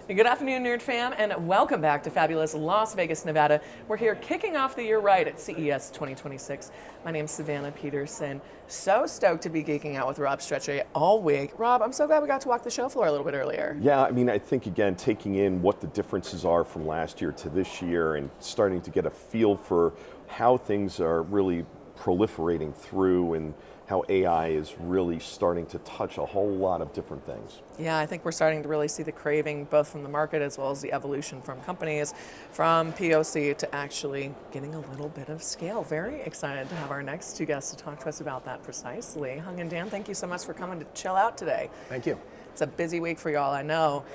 Good afternoon, Nerd Fam, and welcome back to fabulous Las Vegas, Nevada. We're here kicking off the year right at CES 2026. My name's Savannah Peterson. So stoked to be geeking out with Rob Strechay all week. Rob, I'm so glad we got to walk the show floor a little bit earlier. Yeah, I mean, I think, again, taking in what the differences are from last year to this year and starting to get a feel for how things are really proliferating through and how AI is really starting to touch a whole lot of different things. Yeah, I think we're starting to really see the craving both from the market as well as the evolution from companies, from POC to actually getting a little bit of scale. Very excited to have our next two guests to talk to us about that precisely. Hyong and Dan, thank you so much for coming to chill out today. Thank you. It's a busy week for y'all, I know.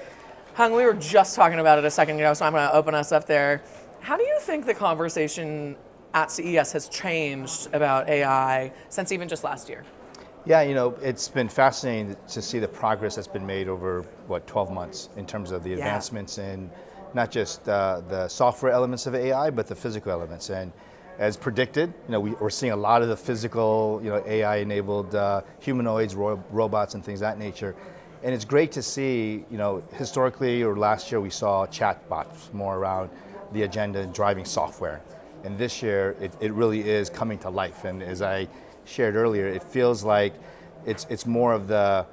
Hyong, we were just talking about it a second ago, so I'm going to open us up there. How do you think the conversation at CES has changed about AI since even just last year? Yeah, you know, it's been fascinating to see the progress that's been made over, 12 months in terms of the advancements in not just the software elements of AI, but the physical elements. And as predicted, you know, we're seeing a lot of the physical, AI-enabled humanoids, robots, and things of that nature. And it's great to see, historically or last year we saw chatbots more around the agenda and driving software. And this year, it really is coming to life. And as I shared earlier, it feels like it's more of the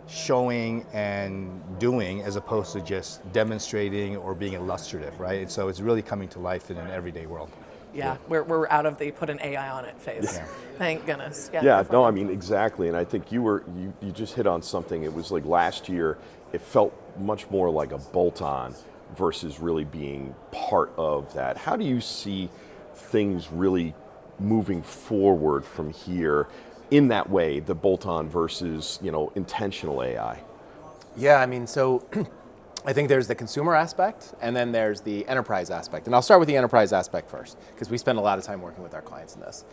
showing and doing as opposed to just demonstrating or being illustrative, right? And so it's really coming to life in an everyday world. Yeah, we're out of the put an AI on it phase. Yeah. Thank goodness. Yeah, no, I mean, exactly. And I think you just hit on something. It was like last year, it felt much more like a bolt-on versus really being part of that. How do you see things really moving forward from here in that way, the bolt-on versus, intentional AI? Yeah, I mean, so I think there's the consumer aspect and then there's the enterprise aspect. And I'll start with the enterprise aspect first, because we spend a lot of time working with our clients in this.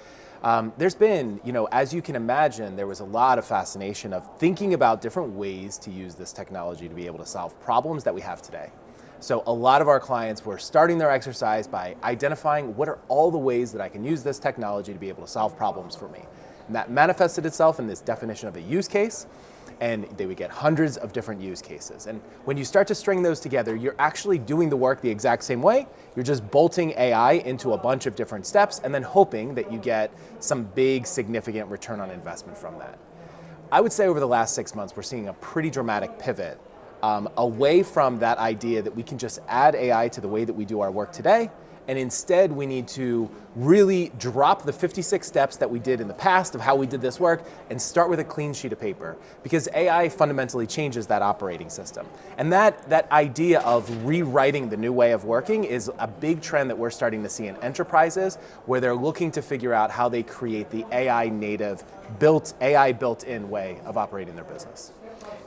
There's been, as you can imagine, there was a lot of fascination of thinking about different ways to use this technology to be able to solve problems that we have today. So a lot of our clients were starting their exercise by identifying what are all the ways that I can use this technology to be able to solve problems for me. And that manifested itself in this definition of a use case, and they would get hundreds of different use cases. And when you start to string those together, you're actually doing the work the exact same way. You're just bolting AI into a bunch of different steps and then hoping that you get some big, significant return on investment from that. I would say over the last 6 months, we're seeing a pretty dramatic pivot away from that idea that we can just add AI to the way that we do our work today, and instead we need to really drop the 56 steps that we did in the past of how we did this work and start with a clean sheet of paper, because AI fundamentally changes that operating system. And that idea of rewriting the new way of working is a big trend that we're starting to see in enterprises, where they're looking to figure out how they create the AI native, AI built-in way of operating their business.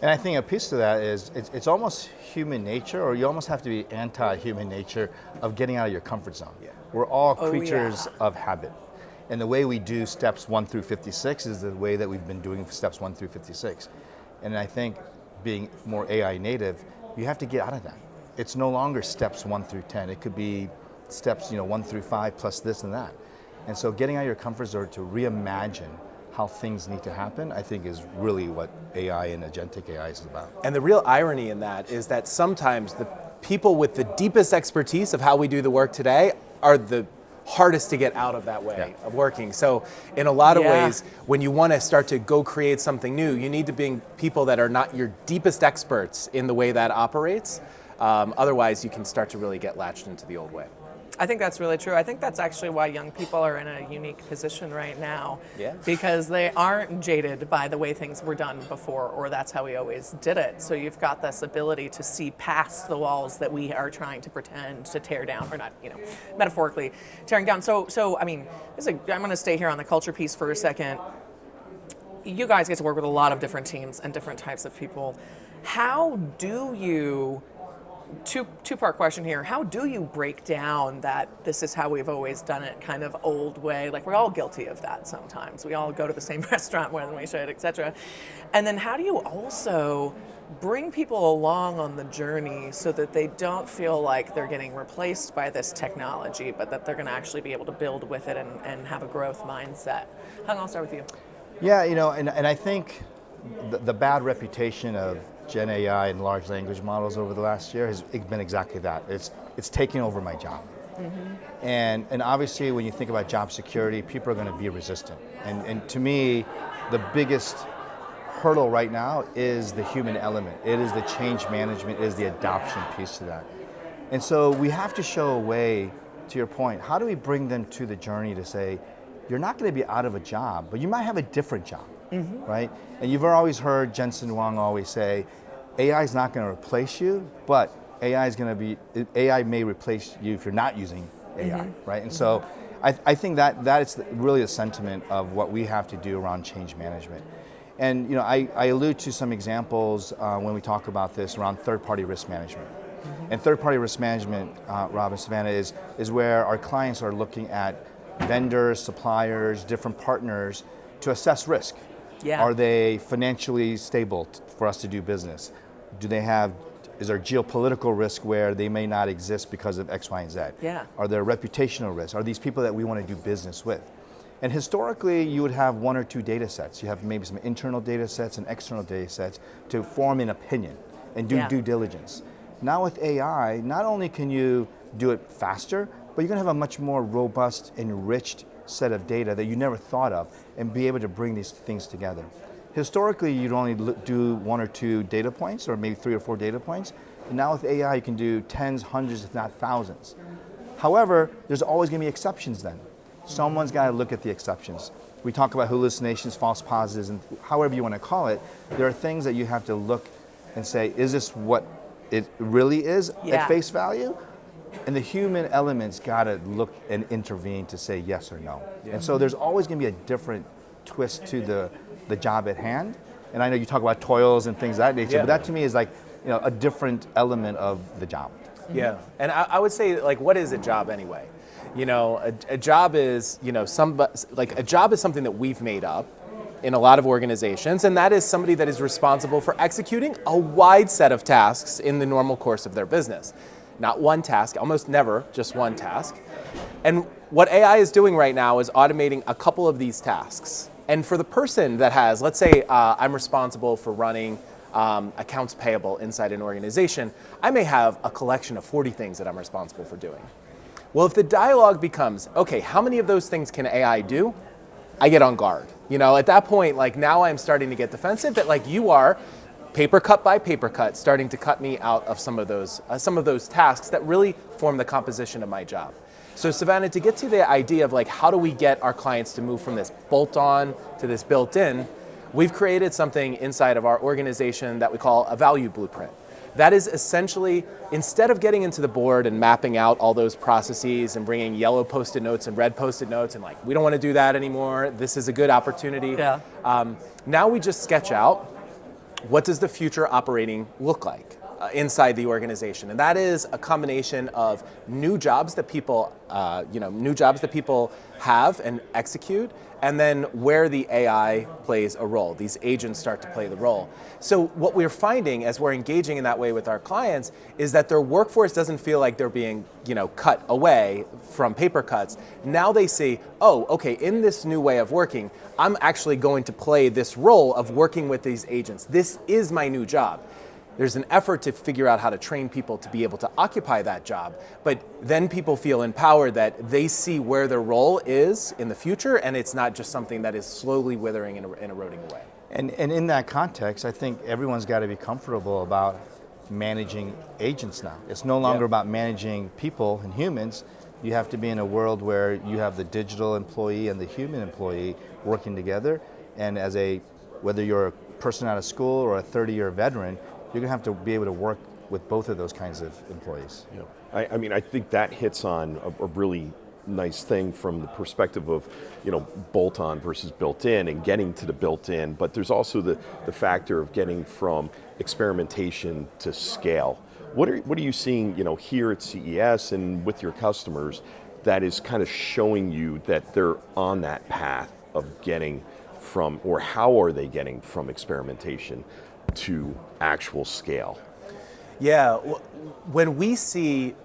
And I think a piece of that is it's almost human nature, or you almost have to be anti-human nature of getting out of your comfort zone. Yeah. We're all creatures of habit. And the way we do steps 1 through 56 is the way that we've been doing steps 1 through 56. And I think being more AI native, you have to get out of that. It's no longer steps 1 through 10. It could be steps 1 through 5 plus this and that. And so getting out of your comfort zone to reimagine how things need to happen, I think is really what AI and agentic AI is about. And the real irony in that is that sometimes the people with the deepest expertise of how we do the work today are the hardest to get out of that way of working. So in a lot of ways, when you want to start to go create something new, you need to bring people that are not your deepest experts in the way that operates. Otherwise, you can start to really get latched into the old way. I think that's really true. I think that's actually why young people are in a unique position right now, because they aren't jaded by the way things were done before, or that's how we always did it. So you've got this ability to see past the walls that we are trying to pretend to tear down, or not, metaphorically tearing down. So I mean, I'm going to stay here on the culture piece for a second. You guys get to work with a lot of different teams and different types of people. How do you two-part question here. How do you break down that this is how we've always done it kind of old way? Like, we're all guilty of that sometimes. We all go to the same restaurant more than we should, et cetera. And then how do you also bring people along on the journey so that they don't feel like they're getting replaced by this technology, but that they're going to actually be able to build with it and have a growth mindset? Hyong, I'll start with you. Yeah, and I think the bad reputation of Gen AI and large language models over the last year has been exactly that. It's taking over my job. And obviously when you think about job security, people are going to be resistant. And to me, the biggest hurdle right now is the human element. It is the change management, it is the adoption piece to that. And so we have to show a way, to your point, how do we bring them to the journey to say, you're not going to be out of a job, but you might have a different job, right? And you've always heard Jensen Huang always say, AI is not going to replace you, but AI may replace you if you're not using AI, right? And so I think that is really a sentiment of what we have to do around change management. And I allude to some examples when we talk about this around third-party risk management. And third-party risk management, Rob and Savannah, is where our clients are looking at vendors, suppliers, different partners to assess risk. Yeah. Are they financially stable for us to do business? Is there geopolitical risk where they may not exist because of X, Y, and Z? Yeah. Are there reputational risks? Are these people that we want to do business with? And historically, you would have one or two data sets. You have maybe some internal data sets and external data sets to form an opinion and do due diligence. Now with AI, not only can you do it faster, but you're going to have a much more robust, enriched set of data that you never thought of and be able to bring these things together. Historically, you'd only do one or two data points or maybe 3 or 4 data points. And now with AI, you can do tens, hundreds, if not thousands. However, there's always going to be exceptions then. Someone's got to look at the exceptions. We talk about hallucinations, false positives, and however you want to call it. There are things that you have to look and say, is this what it really is at face value? And the human element's got to look and intervene to say yes or no. And so there's always going to be a different twist to the job at hand. And I know you talk about toils and things of that nature, but that to me is like a different element of the job. Yeah, and I would say, like, what is a job anyway? A job is, a job is something that we've made up in a lot of organizations, and that is somebody that is responsible for executing a wide set of tasks in the normal course of their business. Not one task, almost never just one task. And what AI is doing right now is automating a couple of these tasks. And for the person that has, let's say I'm responsible for running accounts payable inside an organization, I may have a collection of 40 things that I'm responsible for doing. Well, if the dialogue becomes, okay, how many of those things can AI do? I get on guard. At that point, like, now I'm starting to get defensive that, like, you are paper cut by paper cut starting to cut me out of some of those tasks that really form the composition of my job. So Savannah, to get to the idea of, like, how do we get our clients to move from this bolt-on to this built-in, we've created something inside of our organization that we call a value blueprint. That is essentially, instead of getting into the board and mapping out all those processes and bringing yellow Post-it notes and red Post-it notes and, like, we don't want to do that anymore, this is a good opportunity. Yeah. Now we just sketch out, what does the future operating look like inside the organization? And that is a combination of new jobs that people have and execute, and then where the AI plays a role. These agents start to play the role. So what we're finding as we're engaging in that way with our clients is that their workforce doesn't feel like they're being, cut away from paper cuts. Now they see, oh, okay, in this new way of working, I'm actually going to play this role of working with these agents. This is my new job. There's an effort to figure out how to train people to be able to occupy that job, but then people feel empowered that they see where their role is in the future, and it's not just something that is slowly withering and eroding away. And in that context, I think everyone's got to be comfortable about managing agents now. It's no longer about managing people and humans. You have to be in a world where you have the digital employee and the human employee working together, and whether you're a person out of school or a 30-year veteran, you're going to have to be able to work with both of those kinds of employees. Yeah. I think that hits on a really nice thing from the perspective of, bolt-on versus built-in and getting to the built-in, but there's also the factor of getting from experimentation to scale. What are you seeing, here at CES and with your customers that is kind of showing you that they're on that path of getting from, or how are they getting from experimentation to actual scale? Yeah, when we see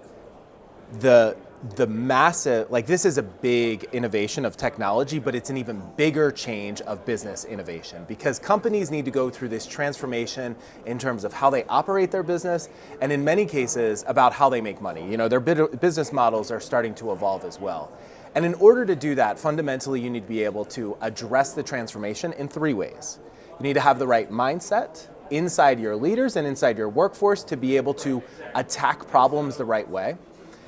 the the massive, like this is a big innovation of technology, but it's an even bigger change of business innovation because companies need to go through this transformation in terms of how they operate their business and in many cases about how they make money. You know, their business models are starting to evolve as well. And in order to do that, fundamentally you need to be able to address the transformation in 3 ways. You need to have the right mindset inside your leaders and inside your workforce to be able to attack problems the right way.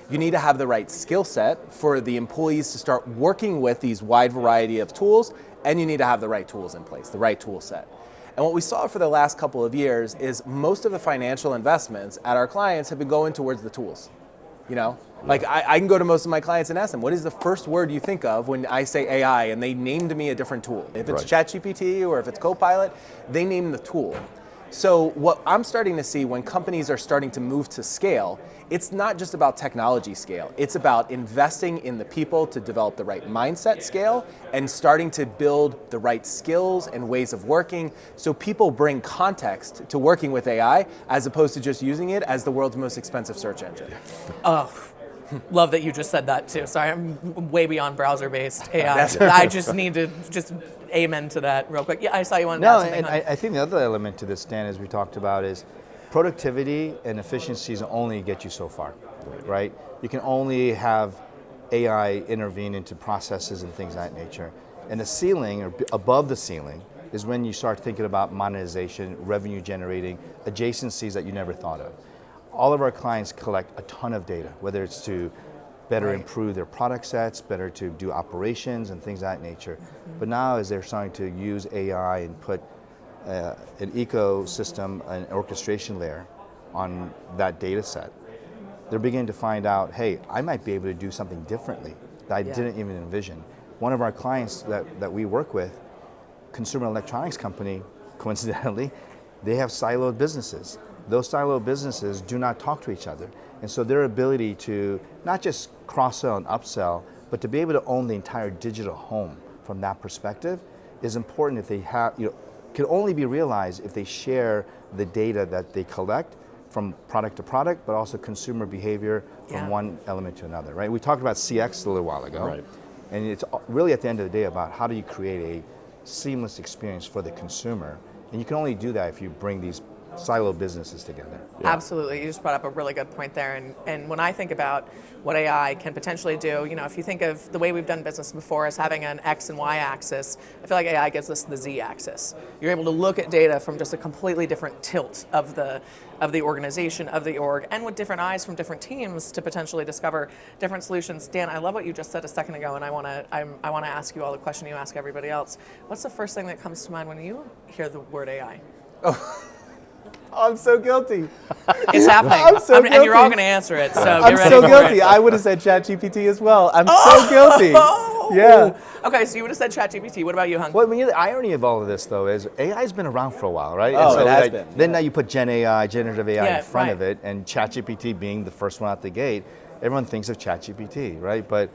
You need to have the right skill set for the employees to start working with these wide variety of tools, and you need to have the right tools in place, the right tool set. And what we saw for the last couple of years is most of the financial investments at our clients have been going towards the tools. You know, like I can go to most of my clients and ask them, what is the first word you think of when I say AI? And they named me a different tool. If it's ChatGPT or if it's Copilot, they name the tool. So what I'm starting to see when companies are starting to move to scale, it's not just about technology scale. It's about investing in the people to develop the right mindset scale and starting to build the right skills and ways of working so people bring context to working with AI as opposed to just using it as the world's most expensive search engine. Oh, love that you just said that too. Sorry, I'm way beyond browser-based AI. I just need to just amen to that real quick. Yeah, I saw you wanted to add something. No, and I think the other element to this, Dan, as we talked about, is productivity and efficiencies only get you so far, right? You can only have AI intervene into processes and things of that nature. And the ceiling, or above the ceiling, is when you start thinking about monetization, revenue generating, adjacencies that you never thought of. All of our clients collect a ton of data, whether it's to better improve their product sets, better to do operations and things of that nature. But now as they're starting to use AI and put an ecosystem, an orchestration layer on that data set, they're beginning to find out, hey, I might be able to do something differently that I didn't even envision. One of our clients that we work with, consumer electronics company, coincidentally, they have siloed businesses. Those siloed businesses do not talk to each other. And so their ability to not just cross-sell and upsell, but to be able to own the entire digital home from that perspective is important if they have, can only be realized if they share the data that they collect from product to product, but also consumer behavior from one element to another, right? We talked about CX a little while ago. Right. And it's really at the end of the day about how do you create a seamless experience for the consumer. And you can only do that if you bring these silo businesses together. Yeah. Absolutely, you just brought up a really good point there. And when I think about what AI can potentially do, if you think of the way we've done business before as having an X and Y axis, I feel like AI gives us the Z axis. You're able to look at data from just a completely different tilt of the organization, of the org, and with different eyes from different teams to potentially discover different solutions. Dan, I love what you just said a second ago, and I want to ask you all the question you ask everybody else. What's the first thing that comes to mind when you hear the word AI? Oh, I'm so guilty. It's happening. I'm so guilty. And you're all going to answer it, so I'm get ready so for guilty. it. I would have said ChatGPT as well. I'm so guilty. Yeah. Okay, so you would have said ChatGPT. What about you, Hung? Well, the irony of all of this, though, is AI's been around for a while, right? Oh, it has been. Then now you put Gen AI, generative AI in front of it, and ChatGPT being the first one out the gate, everyone thinks of ChatGPT, right? But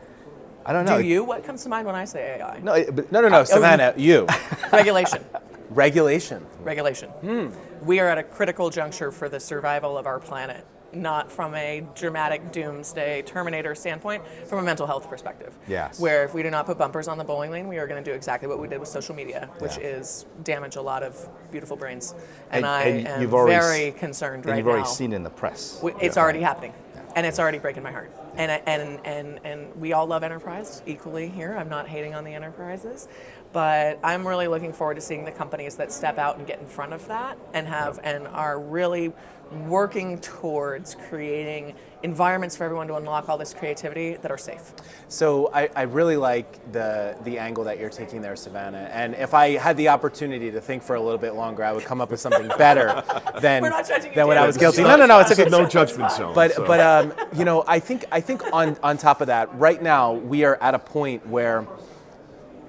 I don't know. Do you? What comes to mind when I say AI? No, Savannah, you. Regulation. Regulation. We are at a critical juncture for the survival of our planet, not from a dramatic doomsday Terminator standpoint, from a mental health perspective. Yes. Where if we do not put bumpers on the bowling lane, we are going to do exactly what we did with social media, which is damage a lot of beautiful brains. And I am very concerned right now. And you've already seen it in the press. It's already happening. And it's already breaking my heart. And we all love enterprise equally here. I'm not hating on the enterprises, but I'm really looking forward to seeing the companies that step out and get in front of that and are really working towards creating environments for everyone to unlock all this creativity that are safe. So I really like the angle that you're taking there, Savannah. And if I had the opportunity to think for a little bit longer, I would come up with something better than when I was guilty. No, it's okay. No judgment zone. But I think on top of that, right now we are at a point where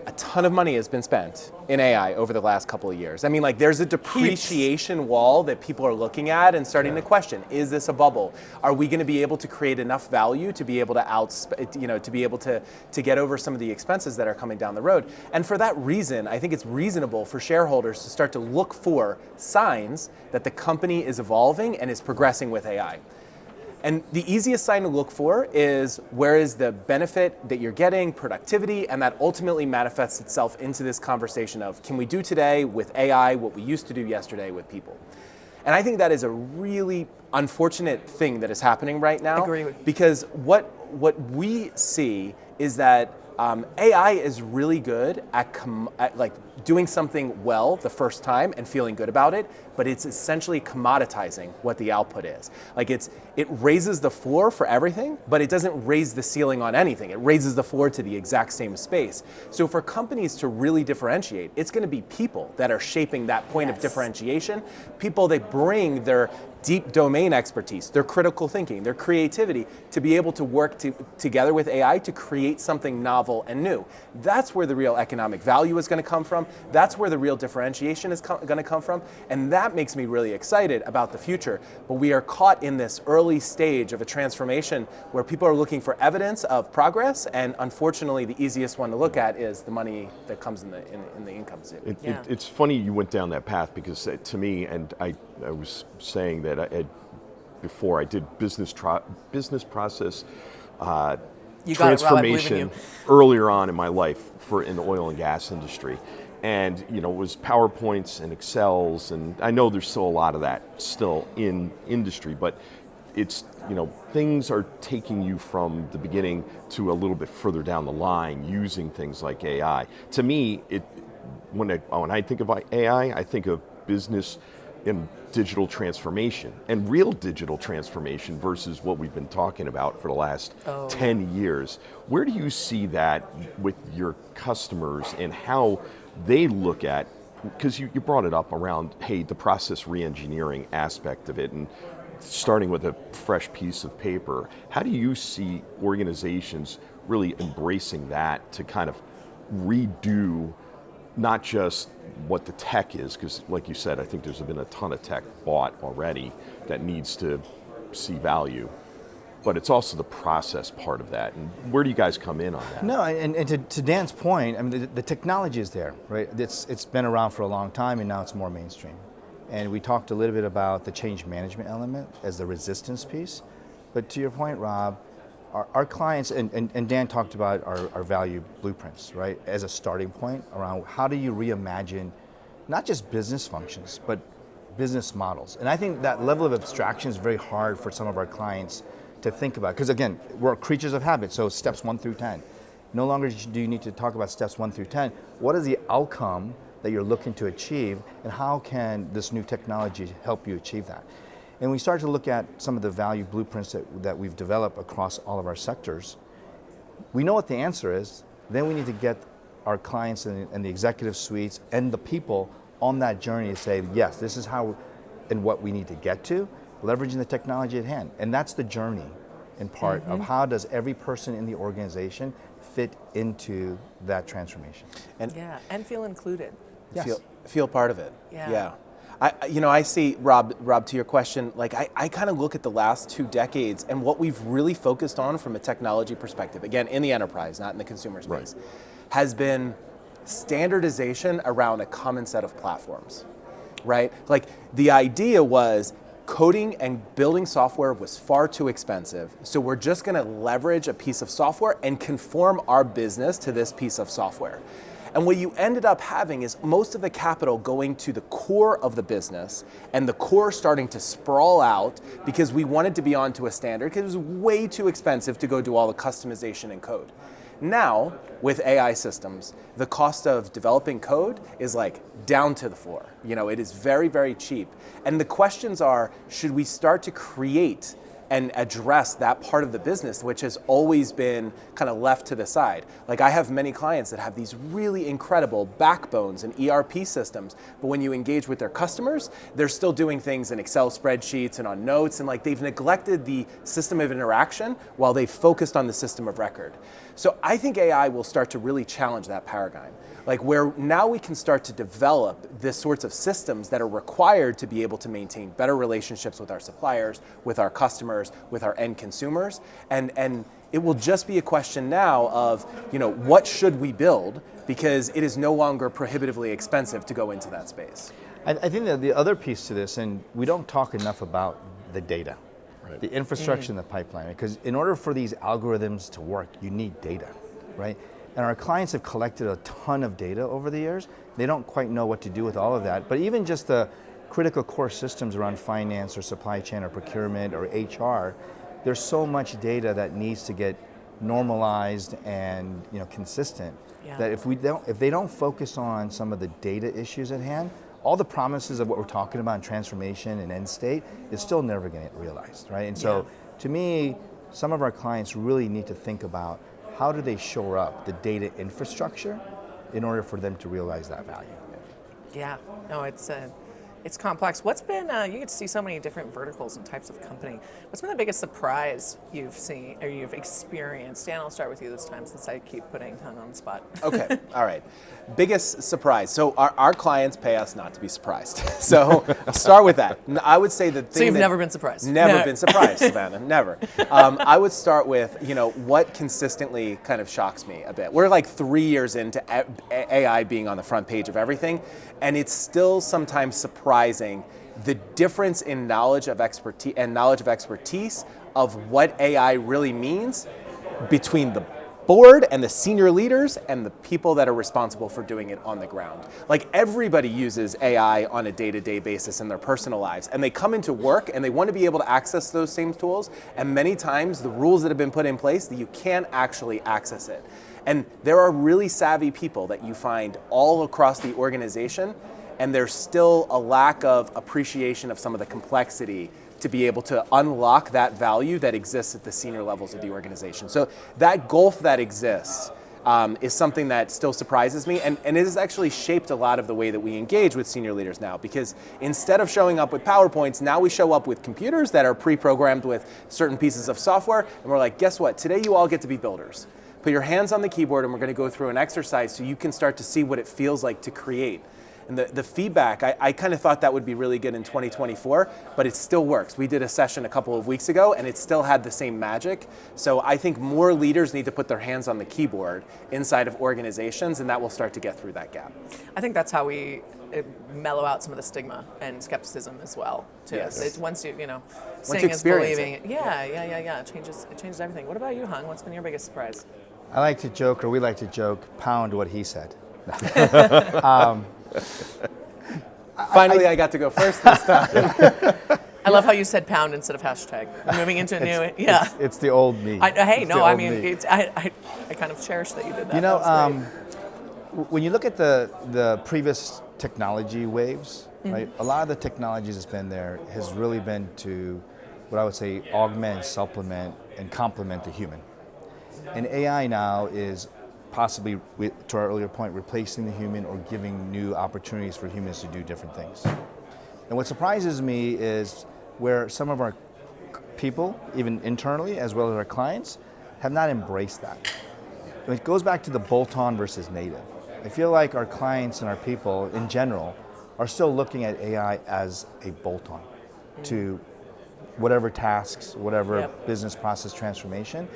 a ton of money has been spent in AI over the last couple of years. I mean, there's a depreciation wall that people are looking at and starting to question: is this a bubble? Are we going to be able to create enough value to be able to to get over some of the expenses that are coming down the road? And for that reason, I think it's reasonable for shareholders to start to look for signs that the company is evolving and is progressing with AI. And the easiest sign to look for is where is the benefit that you're getting, productivity, and that ultimately manifests itself into this conversation of, can we do today with AI what we used to do yesterday with people? And I think that is a really unfortunate thing that is happening right now. Agree with you. Because what we see is that AI is really good at like doing something well the first time and feeling good about it, but it's essentially commoditizing what the output is. Like it raises the floor for everything, but it doesn't raise the ceiling on anything. It raises the floor to the exact same space. So for companies to really differentiate, it's going to be people that are shaping that point of differentiation, people that bring their deep domain expertise, their critical thinking, their creativity to be able to work together with AI to create something novel and new. That's where the real economic value is going to come from. That's where the real differentiation is going to come from. And that makes me really excited about the future. But we are caught in this early stage of a transformation where people are looking for evidence of progress. And unfortunately, the easiest one to look at is the money that comes in the income statement. It's funny you went down that path, because to me, and I was saying that before I did business process transformation earlier on in my life in the oil and gas industry. And it was PowerPoints and Excels, and I know there's still a lot of that still in industry, but it's, things are taking you from the beginning to a little bit further down the line using things like AI. To me, when I think of AI, I think of business and digital transformation, and real digital transformation versus what we've been talking about for the last 10 years. Where do you see that with your customers and how they look at, because you brought it up around, hey, the process re-engineering aspect of it and starting with a fresh piece of paper. How do you see organizations really embracing that to kind of redo not just what the tech is, because like you said, I think there's been a ton of tech bought already that needs to see value, but it's also the process part of that. And where do you guys come in on that? No, and to Dan's point, I mean, the technology is there, right? It's been around for a long time, and now it's more mainstream. And we talked a little bit about the change management element as the resistance piece. But to your point, Rob, our clients, and Dan talked about our value blueprints, right? As a starting point around how do you reimagine not just business functions, but business models. And I think that level of abstraction is very hard for some of our clients to think about. Because again, we're creatures of habit, so steps 1 through 10. No longer do you need to talk about steps 1 through 10. What is the outcome that you're looking to achieve, and how can this new technology help you achieve that? And we start to look at some of the value blueprints that we've developed across all of our sectors. We know what the answer is, then we need to get our clients and the executive suites and the people on that journey to say, yes, this is how and what we need to get to, leveraging the technology at hand. And that's the journey in part of how does every person in the organization fit into that transformation. And feel included. Yes. Feel part of it. Yeah. I see, Rob, to your question, like I kind of look at the last 2 decades and what we've really focused on from a technology perspective, again, in the enterprise, not in the consumer space, has been standardization around a common set of platforms, right? Like the idea was coding and building software was far too expensive, so we're just gonna leverage a piece of software and conform our business to this piece of software. And what you ended up having is most of the capital going to the core of the business and the core starting to sprawl out because we wanted to be onto a standard because it was way too expensive to go do all the customization and code. Now, with AI systems, the cost of developing code is like down to the floor. It is very, very cheap. And the questions are, should we start to create and address that part of the business, which has always been kind of left to the side? Like I have many clients that have these really incredible backbones and ERP systems, but when you engage with their customers, they're still doing things in Excel spreadsheets and on notes, and like they've neglected the system of interaction while they've focused on the system of record. So I think AI will start to really challenge that paradigm. Like where now we can start to develop this sorts of systems that are required to be able to maintain better relationships with our suppliers, with our customers, with our end consumers. And it will just be a question now of, what should we build? Because it is no longer prohibitively expensive to go into that space. I think that the other piece to this, and we don't talk enough about the data. the infrastructure in the pipeline. Because in order for these algorithms to work, you need data, right? And our clients have collected a ton of data over the years. They don't quite know what to do with all of that. But even just the critical core systems around finance or supply chain or procurement or HR, there's so much data that needs to get normalized and consistent. That if they don't focus on some of the data issues at hand, all the promises of what we're talking about in transformation and end state is still never going to get realized, right? And so, to me, some of our clients really need to think about how do they shore up the data infrastructure in order for them to realize that value. Yeah, no, it's complex. What's been, you get to see so many different verticals and types of company. What's been the biggest surprise you've seen or you've experienced? Dan, I'll start with you this time since I keep putting Hung on the spot. Okay, all right. Biggest surprise. So our clients pay us not to be surprised. So I'll start with that. I would say the thing So you've never been surprised? Never been surprised, Savannah, never. I would start with, what consistently kind of shocks me a bit. We're like 3 years into AI being on the front page of everything, and it's still sometimes surprising the difference in knowledge of expertise of what AI really means between the board and the senior leaders and the people that are responsible for doing it on the ground. Like, everybody uses AI on a day-to-day basis in their personal lives, and they come into work and they want to be able to access those same tools, and many times the rules that have been put in place that you can't actually access it. And there are really savvy people that you find all across the organization, and there's still a lack of appreciation of some of the complexity to be able to unlock that value that exists at the senior levels of the organization. So that gulf that exists is something that still surprises me, and it has actually shaped a lot of the way that we engage with senior leaders now, because instead of showing up with PowerPoints, now we show up with computers that are pre-programmed with certain pieces of software, and we're like, guess what? Today you all get to be builders. Put your hands on the keyboard and we're gonna go through an exercise so you can start to see what it feels like to create. And the feedback, I kind of thought that would be really good in 2024, but it still works. We did a session a couple of weeks ago and it still had the same magic. So I think more leaders need to put their hands on the keyboard inside of organizations, and that will start to get through that gap. I think that's how we mellow out some of the stigma and skepticism as well, too. Yes. It's once you, Once seeing you is experience believing. it. Yeah. It changes everything. What about you, Hung? What's been your biggest surprise? I like to joke, or we like to joke, pound what he said. Finally, I got to go first this time. I love how you said pound instead of hashtag. Moving into a new, It's the old me. I kind of cherish that you did that. When you look at the previous technology waves, right? A lot of the technologies that's been there has really been to what I would say augment, supplement, and complement the human. And AI now is possibly, to our earlier point, replacing the human or giving new opportunities for humans to do different things. And what surprises me is where some of our people, even internally, as well as our clients, have not embraced that. And it goes back to the bolt-on versus native. I feel like our clients and our people in general are still looking at AI as a bolt-on to whatever tasks, whatever business process transformation.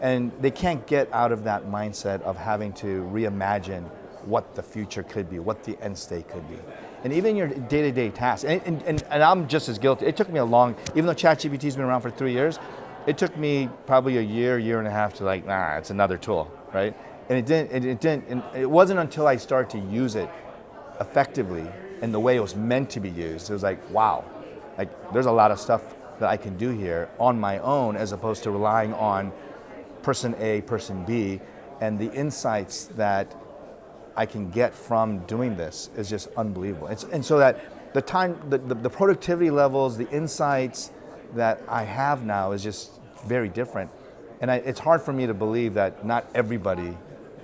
And they can't get out of that mindset of having to reimagine what the future could be, what the end state could be. And even your day-to-day tasks, and I'm just as guilty. It took me even though ChatGPT's been around for 3 years, it took me probably a year and a half to it's another tool, right? And it wasn't until I started to use it effectively and the way it was meant to be used, it was like, wow, there's a lot of stuff that I can do here on my own as opposed to relying on person A, person B, and the insights that I can get from doing this is just unbelievable. And so that the productivity levels, the insights that I have now is just very different. And it's hard for me to believe that not everybody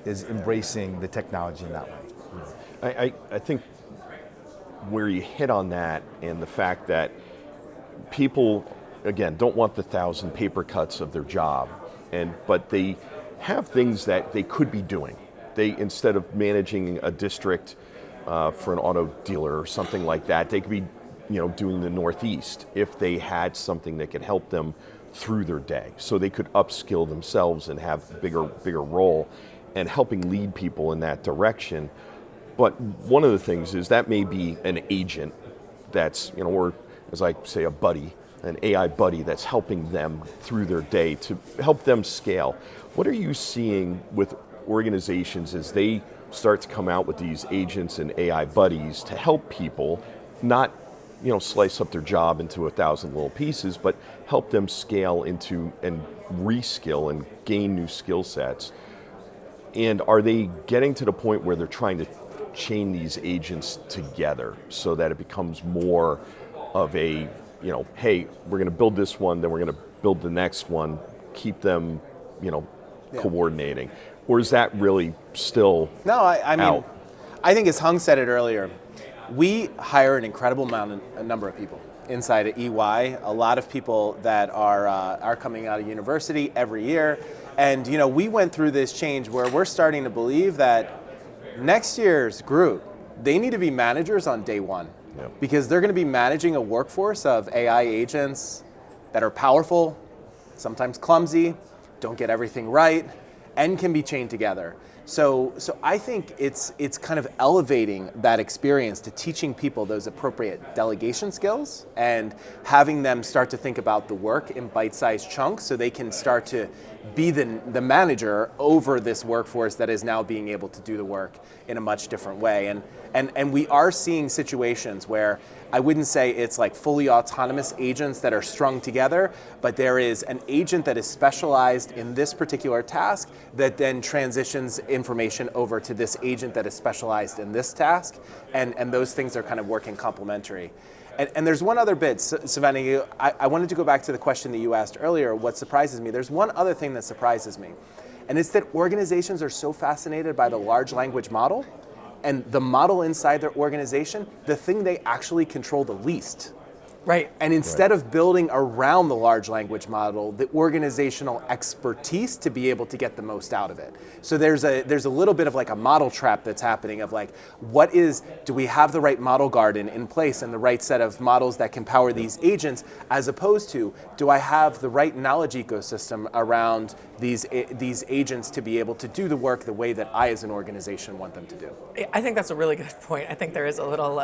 is embracing the technology in that way. I think where you hit on that and the fact that people, again, don't want the 1,000 paper cuts of their job, but they have things that they could be doing. They, instead of managing a district for an auto dealer or something like that, they could be doing the Northeast if they had something that could help them through their day. So they could upskill themselves and have a bigger role and helping lead people in that direction. But one of the things is that may be an agent that's, or as I say, a buddy an AI buddy that's helping them through their day to help them scale. What are you seeing with organizations as they start to come out with these agents and AI buddies to help people not slice up their job into 1,000 little pieces, but help them scale into and reskill and gain new skill sets? And are they getting to the point where they're trying to chain these agents together so that it becomes more of a, hey, we're going to build this one, then we're going to build the next one, keep them, coordinating? Or is that really still I mean, out? I think as Hung said it earlier, we hire an incredible number of people inside of EY, a lot of people that are coming out of university every year. And we went through this change where we're starting to believe that next year's group, they need to be managers on day one. Yep. Because they're going to be managing a workforce of AI agents that are powerful, sometimes clumsy, don't get everything right, and can be chained together. So I think it's kind of elevating that experience to teaching people those appropriate delegation skills and having them start to think about the work in bite-sized chunks so they can start to be the manager over this workforce that is now being able to do the work in a much different way. And we are seeing situations where I wouldn't say it's like fully autonomous agents that are strung together, but there is an agent that is specialized in this particular task that then transitions information over to this agent that is specialized in this task, and those things are kind of working complementary. And there's one other bit, Savannah, I wanted to go back to the question that you asked earlier, what surprises me. There's one other thing that surprises me, and it's that organizations are so fascinated by the large language model and the model inside their organization, the thing they actually control the least. Right. And instead of building around the large language model, the organizational expertise to be able to get the most out of it. So there's a little bit of like a model trap that's happening of like, do we have the right model garden in place and the right set of models that can power these agents, as opposed to, do I have the right knowledge ecosystem around these agents to be able to do the work the way that I as an organization want them to do? I think that's a really good point. I think there is a little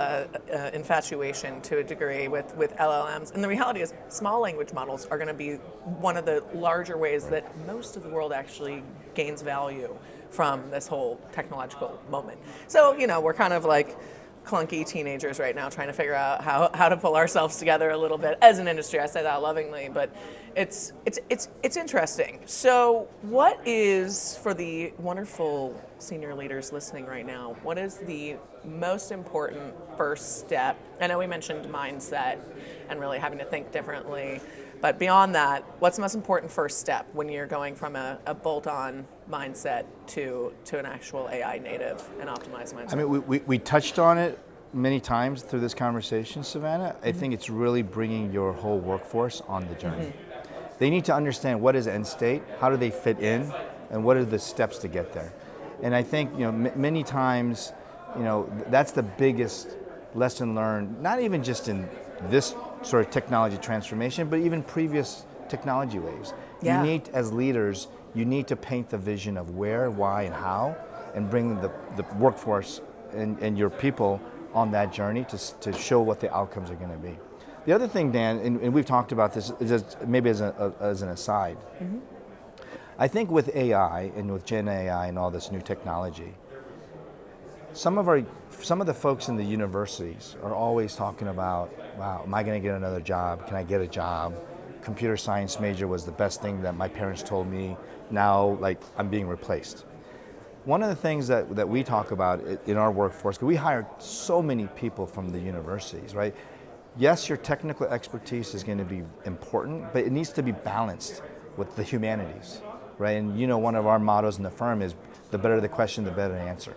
infatuation to a degree with LLMs. And the reality is small language models are going to be one of the larger ways that most of the world actually gains value from this whole technological moment. So, we're kind of like clunky teenagers right now trying to figure out how to pull ourselves together a little bit as an industry. I say that lovingly, but it's interesting. So what is, for the wonderful senior leaders listening right now, what is the most important first step? I know we mentioned mindset and really having to think differently, but beyond that, what's the most important first step when you're going from a bolt-on mindset to an actual AI native and optimized mindset? I mean, we touched on it many times through this conversation, Savannah. I think it's really bringing your whole workforce on the journey. They need to understand what is end state, how do they fit in, and what are the steps to get there. And I think many times, that's the biggest lesson learned, not even just in this sort of technology transformation, but even previous technology waves. Yeah. You need, as leaders, you need to paint the vision of where, why, and how, and bring the workforce and your people on that journey to show what the outcomes are going to be. The other thing, Dan, and we've talked about this, is just maybe as an aside, I think with AI and with Gen AI and all this new technology, some of the folks in the universities are always talking about, wow, am I going to get another job? Can I get a job? Computer science major was the best thing that my parents told me. Now, I'm being replaced. One of the things that we talk about in our workforce, because we hire so many people from the universities, right? Yes, your technical expertise is going to be important, but it needs to be balanced with the humanities, right? And one of our mottos in the firm is, the better the question, the better the answer.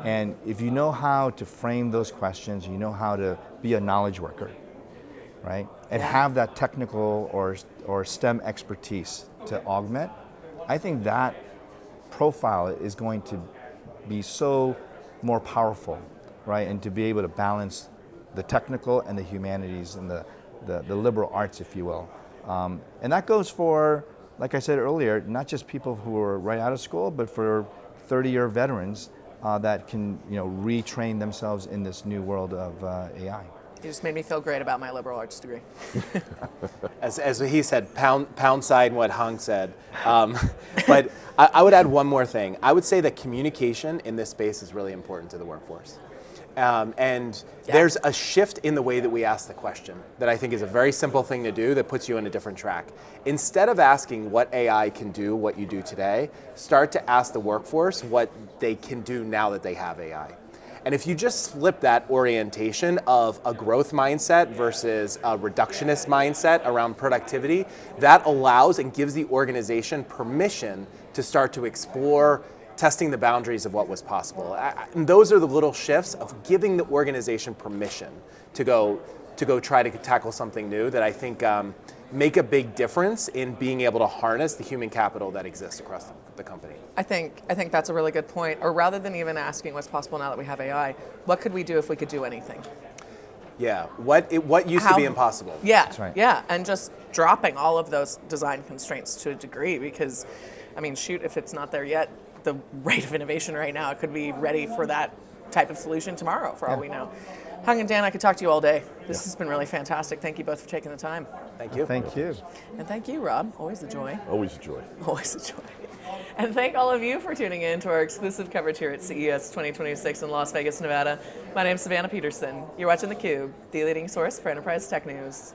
And if you know how to frame those questions, you know how to be a knowledge worker, right? And have that technical or STEM expertise to augment, I think that profile is going to be so more powerful, right? And to be able to balance the technical and the humanities and the liberal arts, if you will. And that goes for, like I said earlier, not just people who are right out of school, but for 30-year veterans that can retrain themselves in this new world of AI. You just made me feel great about my liberal arts degree. As he said, pound side what Hung said. But I would add one more thing. I would say that communication in this space is really important to the workforce. And there's a shift in the way that we ask the question that I think is a very simple thing to do that puts you on a different track. Instead of asking what AI can do, what you do today, start to ask the workforce what they can do now that they have AI. And if you just flip that orientation of a growth mindset versus a reductionist mindset around productivity, that allows and gives the organization permission to start to explore testing the boundaries of what was possible. And those are the little shifts of giving the organization permission to go try to tackle something new that I think make a big difference in being able to harness the human capital that exists across the company. I think that's a really good point. Or rather than even asking what's possible now that we have AI, what could we do if we could do anything? Yeah, what used to be impossible. Yeah, That's right. Yeah, and just dropping all of those design constraints to a degree because, I mean, shoot, if it's not there yet, the rate of innovation right now, it could be ready for that type of solution tomorrow, for all we know. Hung and Dan, I could talk to you all day. This has been really fantastic. Thank you both for taking the time. Thank you. Thank you. And thank you, Rob. Always a joy. Always a joy. Always a joy. And thank all of you for tuning in to our exclusive coverage here at CES 2026 in Las Vegas, Nevada. My name is Savannah Peterson. You're watching theCUBE, the leading source for enterprise tech news.